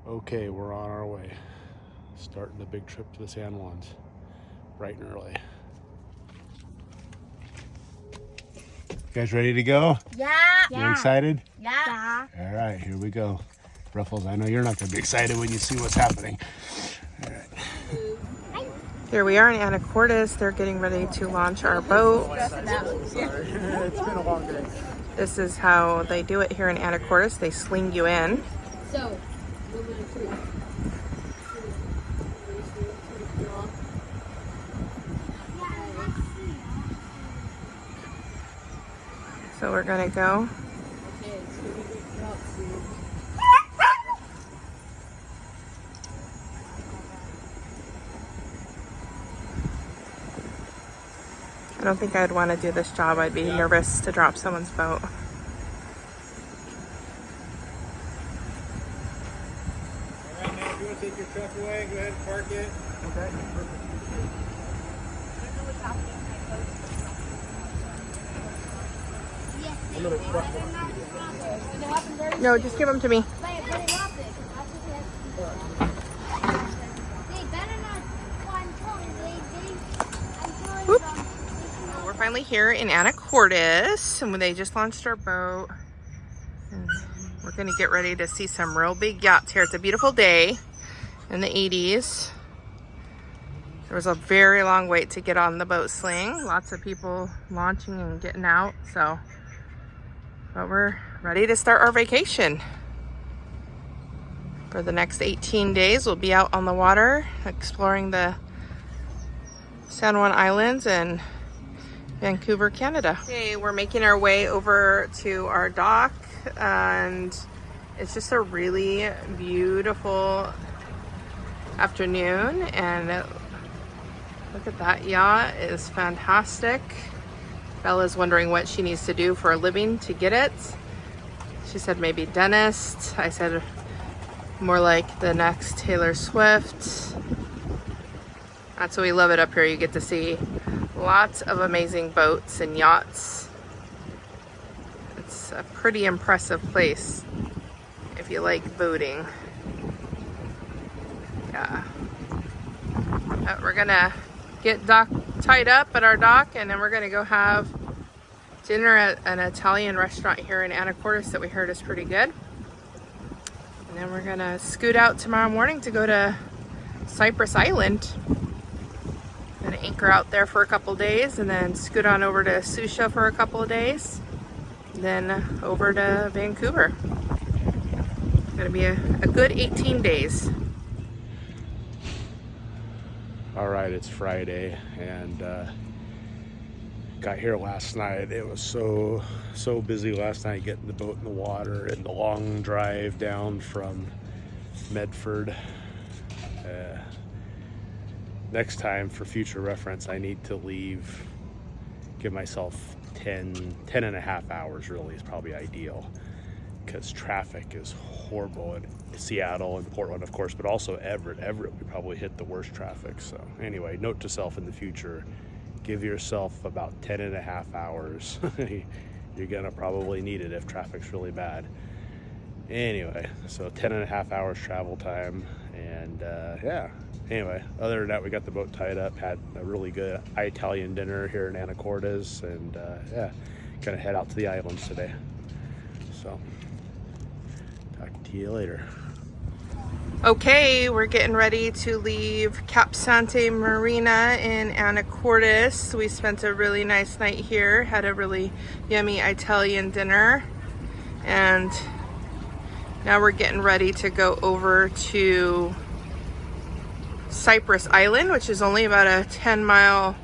Okay, we're on our way. Starting the big trip to the San Juans. Bright and early. You guys ready to go? Yeah. You excited? Yeah. All right, here we go. Ruffles, I know you're not going to be excited when you see what's happening. All right. Here we are in Anacortes. They're getting ready to launch our boat. It's been a long day. This is how they do it here in Anacortes. They sling you in. So we're gonna go. I don't think I'd want to do this job. I'd be nervous to drop someone's boat. All right, now if you want to take your truck away, go ahead and park it. Okay, perfect. No, just give them to me. Whoop. We're finally here in Anacortes, and they just launched our boat. And we're gonna get ready to see some real big yachts here. It's a beautiful day in the 80s. There was a very long wait to get on the boat sling. Lots of people launching and getting out, but we're ready to start our vacation. For the next 18 days, we'll be out on the water, exploring the San Juan Islands and Vancouver, Canada. Okay, we're making our way over to our dock, and it's just a really beautiful afternoon, and look at that yacht. It is fantastic. Bella's wondering what she needs to do for a living to get it. She said maybe dentist. I said more like the next Taylor Swift. That's why we love it up here. You get to see lots of amazing boats and yachts. It's a pretty impressive place if you like boating. Yeah. We're gonna get tied up at our dock, and then we're gonna go have dinner at an Italian restaurant here in Anacortes that we heard is pretty good. And then we're gonna scoot out tomorrow morning to go to Cypress Island and anchor out there for a couple days, and then scoot on over to Susha for a couple of days, then over to Vancouver. It's gonna be a good 18 days. All right, it's Friday, and got here last night. It was so busy last night getting the boat in the water and the long drive down from Medford. Next time, for future reference, I need to leave, give myself 10 and a half hours really is probably ideal, because traffic is horrible in Seattle and Portland, of course, but also Everett. We probably hit the worst traffic. So anyway, note to self in the future, give yourself about 10 and a half hours. You're gonna probably need it if traffic's really bad. Anyway, so 10 and a half hours travel time, and yeah. Anyway, other than that, we got the boat tied up, had a really good Italian dinner here in Anacortes, and yeah, gonna head out to the islands today. So talk to you later. Okay, we're getting ready to leave Cap Sante Marina in Anacortes. We spent a really nice night here, had a really yummy Italian dinner, and now we're getting ready to go over to Cypress Island, which is only about a 10-mile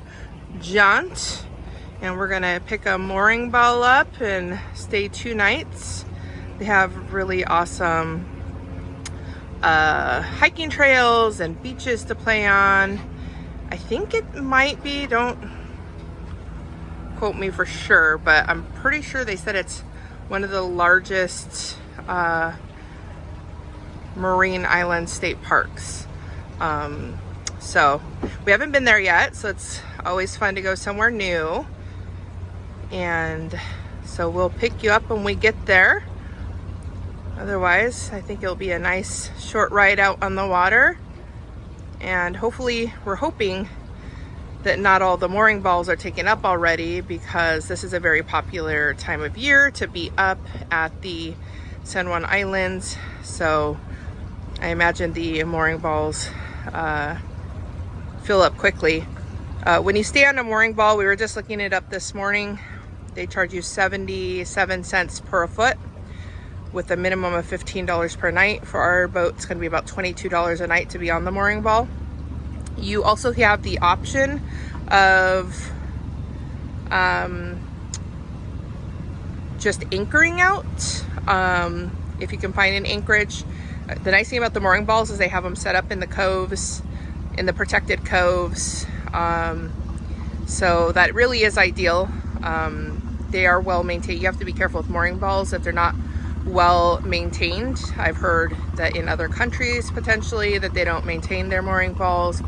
jaunt, and we're gonna pick a mooring ball up and stay 2 nights. They have really awesome hiking trails and beaches to play on. I think it might be, don't quote me for sure, but I'm pretty sure they said it's one of the largest marine island state parks. So we haven't been there yet, so it's always fun to go somewhere new. And so we'll pick you up when we get there. Otherwise, I think it'll be a nice short ride out on the water. And hopefully, we're hoping that not all the mooring balls are taken up already, because this is a very popular time of year to be up at the San Juan Islands. So I imagine the mooring balls fill up quickly. When you stay on a mooring ball, we were just looking it up this morning, they charge you 77 cents per foot with a minimum of $15 per night. For our boat, it's going to be about $22 a night to be on the mooring ball. You also have the option of just anchoring out if you can find an anchorage. The nice thing about the mooring balls is they have them set up in the coves, in the protected coves, so that really is ideal. They are well maintained. You have to be careful with mooring balls if they're not well maintained. I've heard that in other countries potentially that they don't maintain their mooring balls,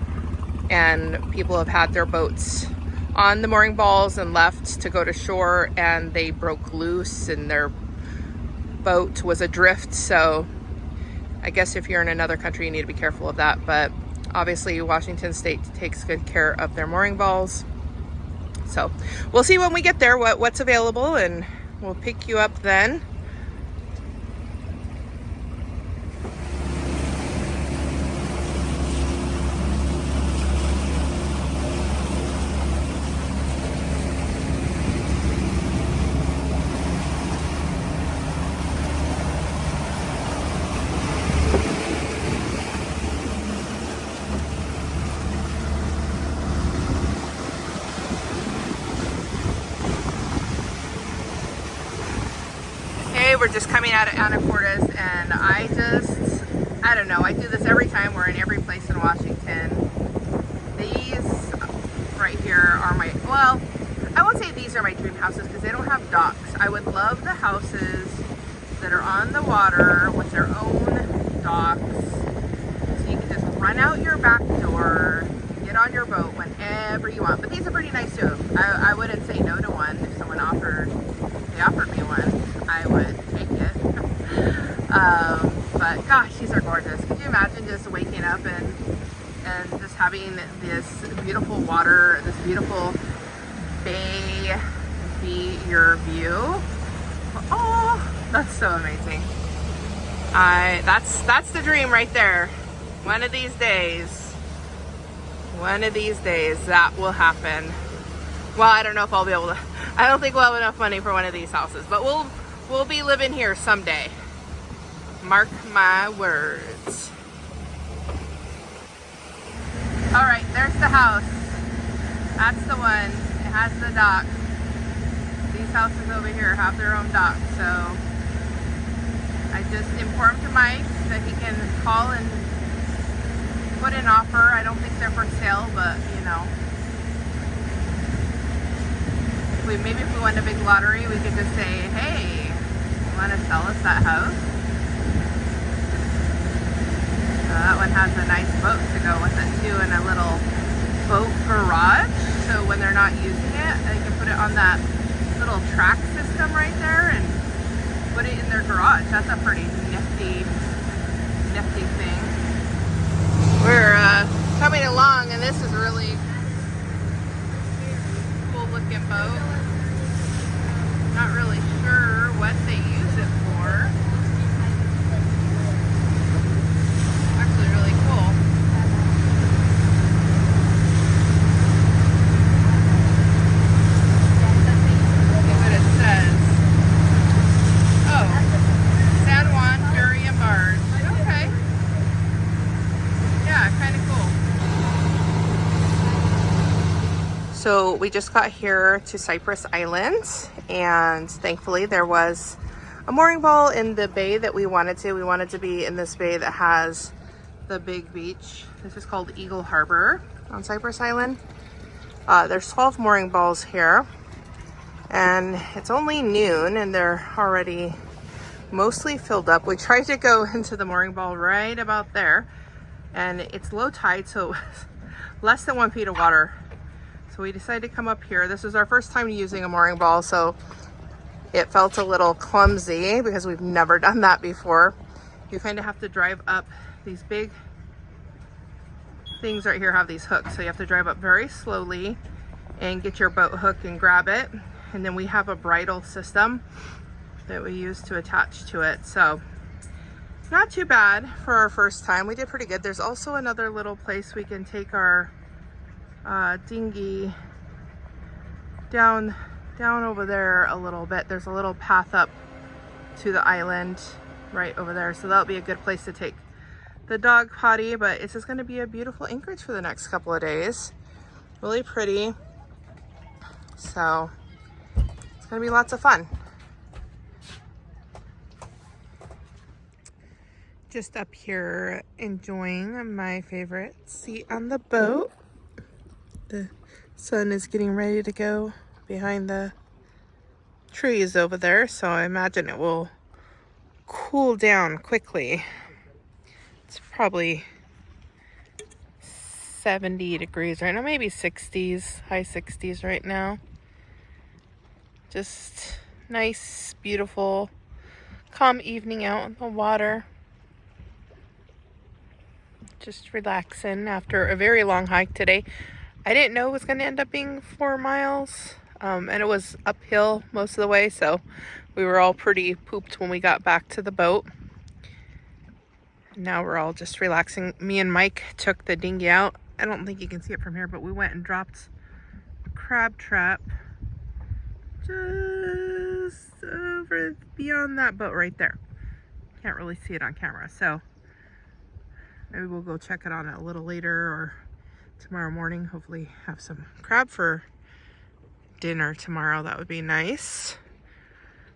and people have had their boats on the mooring balls and left to go to shore, and they broke loose and their boat was adrift. So I guess if you're in another country, you need to be careful of that. But obviously Washington State takes good care of their mooring balls. So we'll see when we get there what's available, and we'll pick you up then. We're just coming out of Anacortes, and I don't know, I do this every time we're in every place in Washington. These right here are my, well, I won't say these are my dream houses because they don't have docks. I would love the houses that are on the water with their own docks, so you can just run out your back door, get on your boat whenever you want. But these are pretty nice too. I wouldn't say no to one. If someone offered me one, I would take it. But gosh, these are gorgeous. Could you imagine just waking up and just having this beautiful water, this beautiful bay be your view? Oh, that's so amazing. That's the dream right there. One of these days that will happen. Well, I don't know if I'll be able to. I don't think we'll have enough money for one of these houses, but we'll be living here someday. Mark my words. All right, there's the house. That's the one. It has the dock. These houses over here have their own dock, so I just informed Mike that he can call and put an offer. I don't think they're for sale, but you know. Maybe if we won a big lottery, we could just say, hey, you want to sell us that house? That one has a nice boat to go with it too, and a little boat garage. So when they're not using it, they can put it on that little track system right there and put it in their garage. That's a pretty nifty thing. We're coming along, and this is really looking boat. Not really sure what they use it for. Actually really cool. See what it says. Oh, San Juan Ferry and Barge. Okay. Yeah, kind of cool. So we just got here to Cypress Island, and thankfully there was a mooring ball in the bay that we wanted to. We wanted to be in this bay that has the big beach. This is called Eagle Harbor on Cypress Island. There's 12 mooring balls here, and it's only noon and they're already mostly filled up. We tried to go into the mooring ball right about there, and it's low tide, so less than 1 feet of water. So we decided to come up here. This is our first time using a mooring ball, so It felt a little clumsy because we've never done that before. You kind of have to drive up these big things right here, have these hooks. So you have to drive up very slowly and get your boat hook and grab it. And then we have a bridle system that we use to attach to it. So not too bad for our first time. We did pretty good. There's also another little place we can take our dinghy down over there a little bit. There's a little path up to the island right over there. So that'll be a good place to take the dog potty, but it's just going to be a beautiful anchorage for the next couple of days. Really pretty. So it's going to be lots of fun. Just up here enjoying my favorite seat on the boat. The sun is getting ready to go behind the trees over there, so I imagine it will cool down quickly. It's probably 70 degrees right now, maybe 60s, high 60s right now. Just nice, beautiful, calm evening out on the water. Just relaxing after a very long hike today. I didn't know it was going to end up being 4 miles, and it was uphill most of the way, so we were all pretty pooped when we got back to the boat. Now we're all just relaxing. Me and Mike took the dinghy out. I don't think you can see it from here, but we went and dropped a crab trap just over beyond that boat right there. Can't really see it on camera, so maybe we'll go check it on a little later or tomorrow morning. Hopefully have some crab for dinner tomorrow. That would be nice.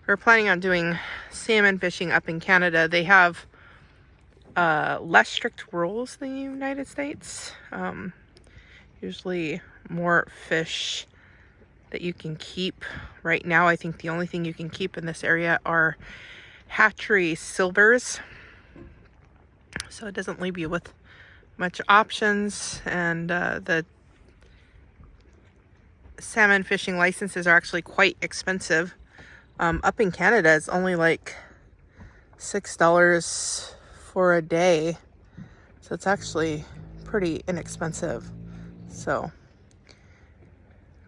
We're planning on doing salmon fishing up in Canada. They have less strict rules than the United States. Usually more fish that you can keep. Right now, I think the only thing you can keep in this area are hatchery silvers. So it doesn't leave you with much options, and the salmon fishing licenses are actually quite expensive. Up in Canada, it's only like $6 for a day, so it's actually pretty inexpensive. So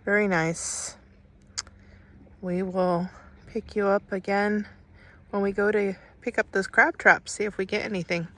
very nice. We will pick you up again when we go to pick up those crab traps, see if we get anything.